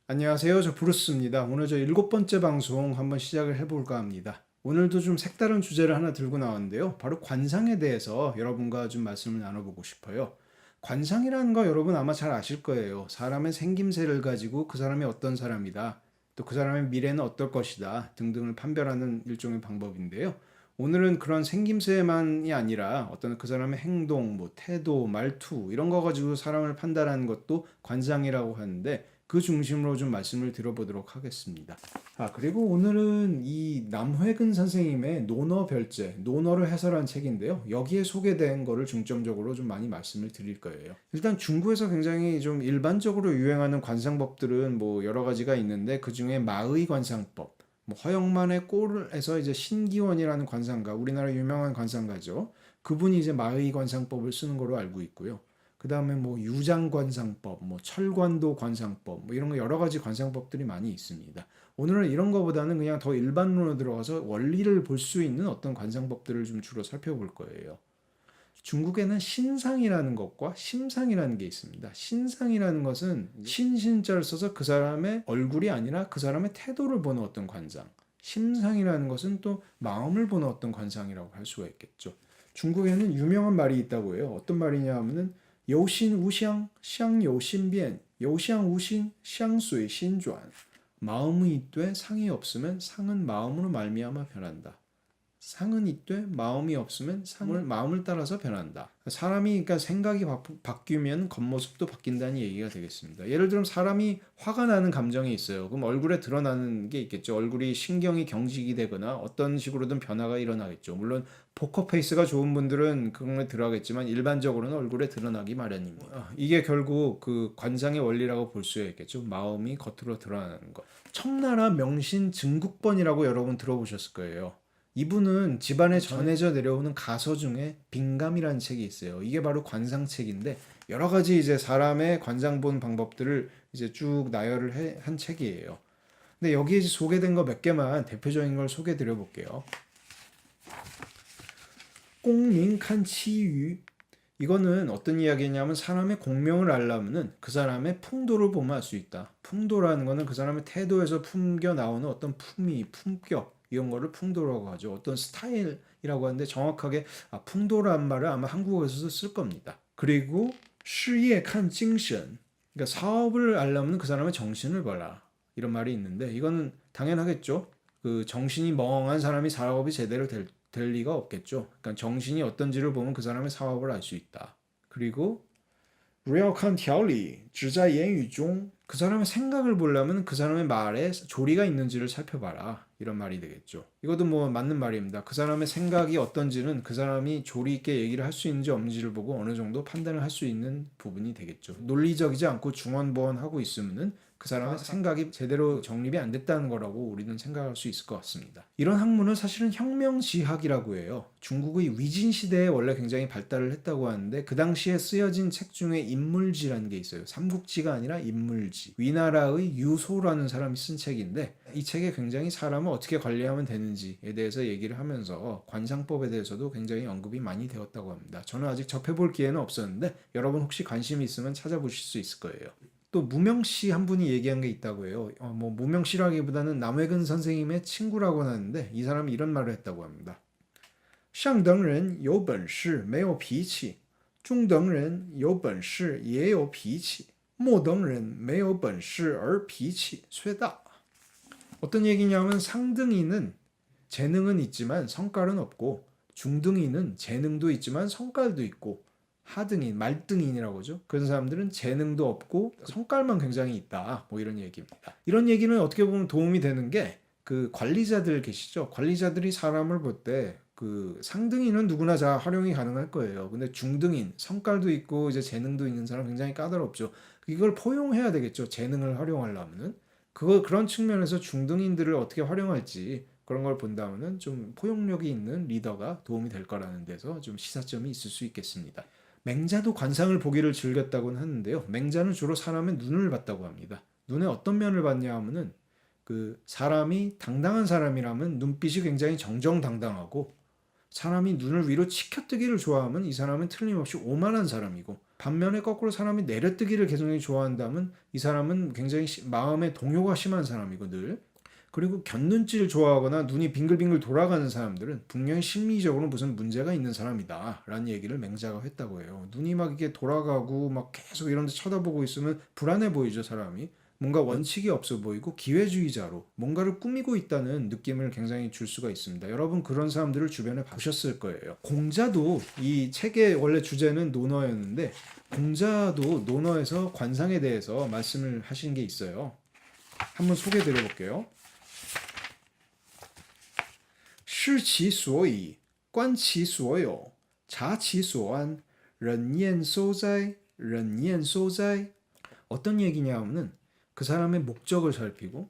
안녕하세요. 저 브루스입니다. 오늘 저 일곱 번째 방송 한번 시작을 해볼까 합니다. 오늘도 좀 색다른 주제를 하나 들고 나왔는데요. 바로 관상에 대해서 여러분과 좀 말씀을 나눠보고 싶어요. 관상이라는 거 여러분 아마 잘 아실 거예요. 사람의 생김새를 가지고 그 사람이 어떤 사람이다, 또 그 사람의 미래는 어떨 것이다 등등을 판별하는 일종의 방법인데요. 오늘은 그런 생김새만이 아니라 어떤 그 사람의 행동, 뭐 태도, 말투 이런 거 가지고 사람을 판단하는 것도 관상이라고 하는데 그 중심으로 좀 말씀을 드려보도록 하겠습니다. 그리고 오늘은 이 남회근 선생님의 논어 별제, 논어를 해설한 책인데요. 여기에 소개된 거를 중점적으로 좀 많이 말씀을 드릴 거예요. 일단 중국에서 굉장히 좀 일반적으로 유행하는 관상법들은 뭐 여러 가지가 있는데 그 중에 마의 관상법, 뭐 허영만의 꼴에서 이제 신기원이라는 관상가, 우리나라 유명한 관상가죠. 그분이 이제 마의 관상법을 쓰는 걸로 알고 있고요. 그 다음에 뭐 유장관상법, 뭐 철관도 관상법, 뭐 이런 거 여러 가지 관상법들이 많이 있습니다. 오늘은 이런 거보다는 그냥 더 일반론으로 들어가서 원리를 볼 수 있는 어떤 관상법들을 좀 주로 살펴볼 거예요. 중국에는 신상이라는 것과 심상이라는 게 있습니다. 신상이라는 것은 신신자를 써서 그 사람의 얼굴이 아니라 그 사람의 태도를 보는 어떤 관상. 심상이라는 것은 또 마음을 보는 어떤 관상이라고 할 수가 있겠죠. 중국에는 유명한 말이 있다고 해요. 어떤 말이냐 하면은 여신 우샹, 샹有 신변, 여샹 우신, 샹随 신转. 마음이 있되 상이 없으면 상은 마음으로 말미암아 변한다. 상은 있되 마음이 없으면 상을 마음을 따라서 변한다. 사람이 그러니까 생각이 바뀌면 겉모습도 바뀐다는 얘기가 되겠습니다. 예를 들면 사람이 화가 나는 감정이 있어요. 그럼 얼굴에 드러나는 게 있겠죠. 얼굴이 신경이 경직이 되거나 어떤 식으로든 변화가 일어나겠죠. 물론 포커페이스가 좋은 분들은 그런 게 들어가겠지만 일반적으로는 얼굴에 드러나기 마련입니다. 이게 결국 그 관상의 원리라고 볼 수 있겠죠. 마음이 겉으로 드러나는 것. 청나라 명신 증국본이라고 여러분 들어보셨을 거예요. 이분은 집안에 전해져 내려오는 가서 중에 빈감이라는 책이 있어요. 이게 바로 관상책인데 여러 가지 이제 사람의 관상 본 방법들을 이제 쭉 나열을 한 책이에요. 근데 여기에 소개된 거 몇 개만 대표적인 걸 소개해 드려 볼게요. 공민칸 치유. 이거는 어떤 이야기냐면 사람의 공명을 알려면은 그 사람의 풍도를 보면 알 수 있다. 풍도라는 거는 그 사람의 태도에서 풍겨 나오는 어떤 품위, 품격 이런 거를 풍도라고 하죠. 어떤 스타일이라고 하는데 정확하게 풍도란 말을 아마 한국어에서도 쓸 겁니다. 그리고 事业看精神. 그러니까 사업을 알려면 그 사람의 정신을 봐라. 이런 말이 있는데 이거는 당연하겠죠. 그 정신이 멍한 사람이 사업이 제대로 될 리가 없겠죠. 그러니까 정신이 어떤지를 보면 그 사람의 사업을 알 수 있다. 그리고 不要看条理，只在言语中. 그 사람의 생각을 보려면 그 사람의 말에 조리가 있는지를 살펴봐라. 이런 말이 되겠죠. 이것도 뭐 맞는 말입니다. 그 사람의 생각이 어떤지는 그 사람이 조리 있게 얘기를 할 수 있는지 없는지를 보고 어느 정도 판단을 할 수 있는 부분이 되겠죠. 논리적이지 않고 중언부언하고 있으면은 그 사람의 생각이 제대로 정립이 안 됐다는 거라고 우리는 생각할 수 있을 것 같습니다. 이런 학문은 사실은 혁명지학이라고 해요. 중국의 위진 시대에 원래 굉장히 발달을 했다고 하는데 그 당시에 쓰여진 책 중에 인물지라는 게 있어요. 삼국지가 아니라 인물지. 위나라의 유소라는 사람이 쓴 책인데 이 책에 굉장히 사람을 어떻게 관리하면 되는지에 대해서 얘기를 하면서 관상법에 대해서도 굉장히 언급이 많이 되었다고 합니다. 저는 아직 접해볼 기회는 없었는데 여러분 혹시 관심이 있으면 찾아보실 수 있을 거예요. 또 무명씨 한 분이 얘기한 게 있다고 해요. 뭐 무명씨라기보다는 남회근 선생님의 친구라고 하는데 이 사람이 이런 말을 했다고 합니다. 上等人有本事没有脾气，中等人有本事也有脾气，末等人没有本事而脾气虽大. 어떤 얘기냐면 상등인은 재능은 있지만 성깔은 없고 중등인은 재능도 있지만 성깔도 있고 하등인, 말등인이라고 하죠. 그런 사람들은 재능도 없고 성깔만 굉장히 있다. 뭐 이런 얘기입니다. 이런 얘기는 어떻게 보면 도움이 되는 게 그 관리자들 계시죠. 관리자들이 사람을 볼 때 그 상등인은 누구나 다 활용이 가능할 거예요. 근데 중등인, 성깔도 있고 이제 재능도 있는 사람 굉장히 까다롭죠. 이걸 포용해야 되겠죠. 재능을 활용하려면은 그런 측면에서 중등인들을 어떻게 활용할지 그런 걸 본다면은 좀 포용력이 있는 리더가 도움이 될 거라는 데서 좀 시사점이 있을 수 있겠습니다. 맹자도 관상을 보기를 즐겼다고는 하는데요. 맹자는 주로 사람의 눈을 봤다고 합니다. 눈의 어떤 면을 봤냐 하면은 그 사람이 당당한 사람이라면 눈빛이 굉장히 정정당당하고 사람이 눈을 위로 치켜뜨기를 좋아하면 이 사람은 틀림없이 오만한 사람이고 반면에 거꾸로 사람이 내려뜨기를 굉장히 좋아한다면 이 사람은 굉장히 마음의 동요가 심한 사람이고 늘. 그리고 곁눈질을 좋아하거나 눈이 빙글빙글 돌아가는 사람들은 분명히 심리적으로 무슨 문제가 있는 사람이다 라는 얘기를 맹자가 했다고 해요. 눈이 막 이게 돌아가고 막 계속 이런 데 쳐다보고 있으면 불안해 보이죠, 사람이. 뭔가 원칙이 없어 보이고 기회주의자로 뭔가를 꾸미고 있다는 느낌을 굉장히 줄 수가 있습니다. 여러분 그런 사람들을 주변에 보셨을 거예요. 공자도 이 책의 원래 주제는 논어였는데 공자도 논어에서 관상에 대해서 말씀을 하신 게 있어요. 한번 소개해 드려 볼게요. 视其所以，观其所有，察其所安，人焉收哉？人焉收哉? 어떤 얘기냐 하면은 그 사람의 목적을 살피고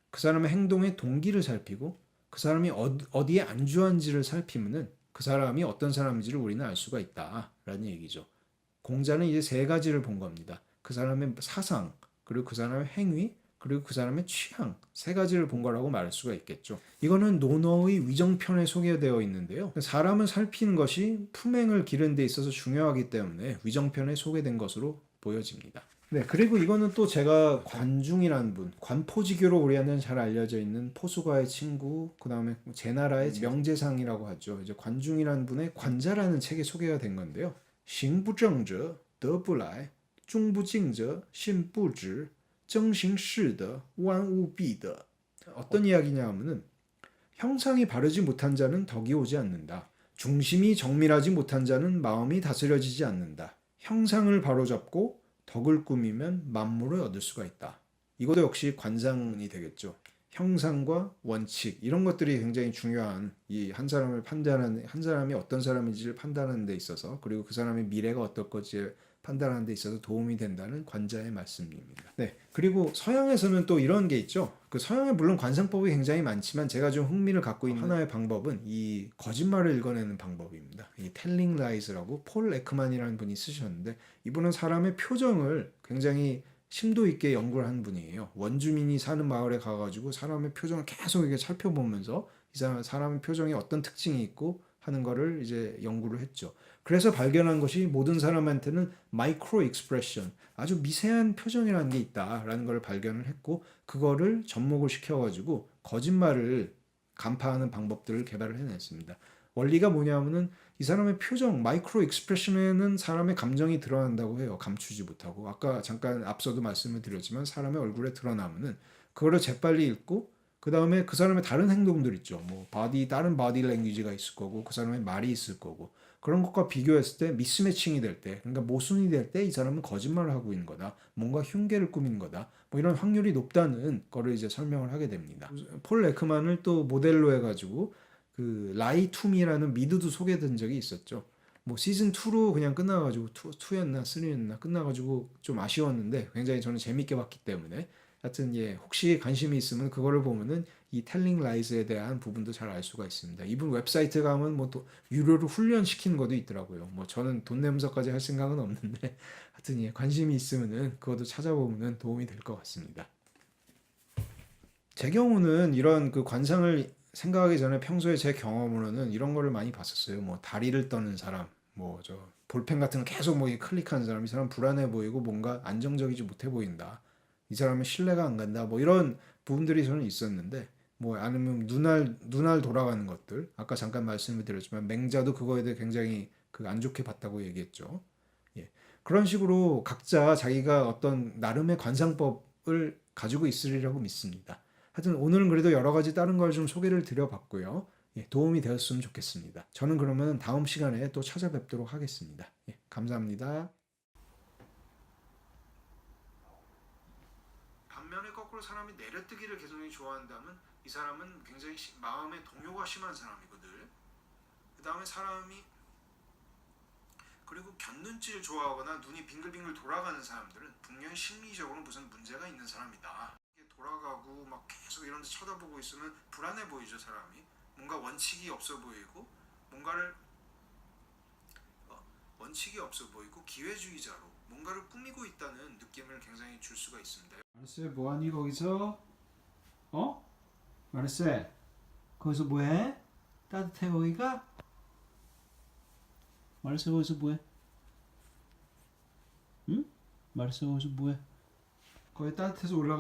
그 사람의 행동의 동기를 살피고 그 사람이 어디에 안주한지를 살피면은 그 사람이 어떤 사람인지를 우리는 알 수가 있다라는 얘기죠. 공자는 이제 세 가지를 본 겁니다. 그 사람의 사상, 그리고 그 사람의 행위, 그리고 그 사람의 취향, 세 가지를 본 거라고 말할 수가 있겠죠. 이거는 논어의 위정편에 소개되어 있는데요. 사람을 살피는 것이 품행을 기르는 데 있어서 중요하기 때문에 위정편에 소개된 것으로 보여집니다. 네, 그리고 이거는 또 제가 관중이라는 분, 관포지교로 우리한테는 잘 알려져 있는 포수가의 친구, 그 다음에 제나라의 명제상이라고 하죠. 이제 관중이라는 분의 관자라는 책에 소개가 된 건데요. 行不正者得不来，中不敬者信不直，正行事的万物必得. 어떤 이야기냐 하면은 형상이 바르지 못한 자는 덕이 오지 않는다. 중심이 정밀하지 못한 자는 마음이 다스려지지 않는다. 형상을 바로잡고 덕을 꾸미면 만물을 얻을 수가 있다. 이것도 역시 관상이 되겠죠. 형상과 원칙 이런 것들이 굉장히 중요한 이 한 사람을 판단하는 한 사람이 어떤 사람인지를 판단하는 데 있어서 그리고 그 사람의 미래가 어떨 건지 판단하는 데 있어서 도움이 된다는 관자의 말씀입니다. 네, 그리고 서양에서는 또 이런 게 있죠. 그 서양에 물론 관상법이 굉장히 많지만 제가 좀 흥미를 갖고 있는 하나의 방법은 이 거짓말을 읽어내는 방법입니다. 이 텔링 라이즈라고 폴 에크만이라는 분이 쓰셨는데 이분은 사람의 표정을 굉장히 심도 있게 연구를 한 분이에요. 원주민이 사는 마을에 가가지고 사람의 표정을 계속 이렇게 살펴보면서 이 사람의 표정에 어떤 특징이 있고 하는 거를 이제 연구를 했죠. 그래서 발견한 것이 모든 사람한테는 마이크로 익스프레션, 아주 미세한 표정이라는 게 있다라는 걸 발견을 했고 그거를 접목을 시켜가지고 거짓말을 간파하는 방법들을 개발을 해냈습니다. 원리가 뭐냐면은 이 사람의 표정, 마이크로 익스프레션에는 사람의 감정이 드러난다고 해요. 감추지 못하고. 아까 잠깐 앞서도 말씀을 드렸지만 사람의 얼굴에 드러나면은 그거를 재빨리 읽고 그 다음에 그 사람의 다른 행동들 있죠. 뭐 다른 바디 랭귀지가 있을 거고 그 사람의 말이 있을 거고 그런 것과 비교했을 때 미스매칭이 될 때, 그러니까 모순이 될 때 이 사람은 거짓말을 하고 있는 거다. 뭔가 흉계를 꾸미는 거다. 뭐 이런 확률이 높다는 거를 이제 설명을 하게 됩니다. 폴 에크만을 또 모델로 해가지고 그 라이투미라는 미드도 소개된 적이 있었죠. 뭐 시즌 2로 그냥 끝나가지고 2였나 3였나 끝나가지고 좀 아쉬웠는데 굉장히 저는 재밌게 봤기 때문에 하여튼 예 혹시 관심이 있으면 그거를 보면은 이 텔링 라이즈에 대한 부분도 잘 알 수가 있습니다. 이분 웹사이트 가면 뭐 또 유료로 훈련시키는 것도 있더라고요. 뭐 저는 돈 내면서까지 할 생각은 없는데 하여튼 예 관심이 있으면은 그것도 찾아보면은 도움이 될 것 같습니다. 제 경우는 이런 그 관상을 생각하기 전에 평소에 제 경험으로는 이런 거를 많이 봤었어요. 뭐 다리를 떠는 사람, 뭐 저 볼펜 같은 거 계속 뭐 클릭하는 사람, 이 사람 불안해 보이고 뭔가 안정적이지 못해 보인다. 이 사람은 신뢰가 안 간다. 뭐 이런 부분들이 저는 있었는데 뭐 아니면 눈알 돌아가는 것들. 아까 잠깐 말씀을 드렸지만 맹자도 그거에 대해 굉장히 그 안 좋게 봤다고 얘기했죠. 예. 그런 식으로 각자 자기가 어떤 나름의 관상법을 가지고 있으리라고 믿습니다. 하여튼 오늘은 그래도 여러 가지 다른 걸 좀 소개를 드려봤고요. 예, 도움이 되었으면 좋겠습니다. 저는 그러면 다음 시간에 또 찾아뵙도록 하겠습니다. 예, 감사합니다. 반면에 거꾸로 사람이 내려뜨기를 굉장히 좋아한다면 이 사람은 굉장히 마음의 동요가 심한 사람이거든. 그 다음에 사람이 그리고 곁눈질을 좋아하거나 눈이 빙글빙글 돌아가는 사람들은 분명히 심리적으로 무슨 문제가 있는 사람이다. 돌아가고 막 계속 이런 데 쳐다보고 있으면 불안해 보이죠, 사람이. 뭔가 원칙이 없어 보이고 뭔가를 원칙이 없어 보이고 기회주의자로 뭔가를 꾸미고 있다는 느낌을 굉장히 줄 수가 있습니다. 마르세 뭐하니 거기서? 어? 마르세 거기서 뭐해? 따뜻해 거기가? 마르세 거기서 뭐해? 말했어. 거기서 뭐해? 거의 따뜻해서 올라가.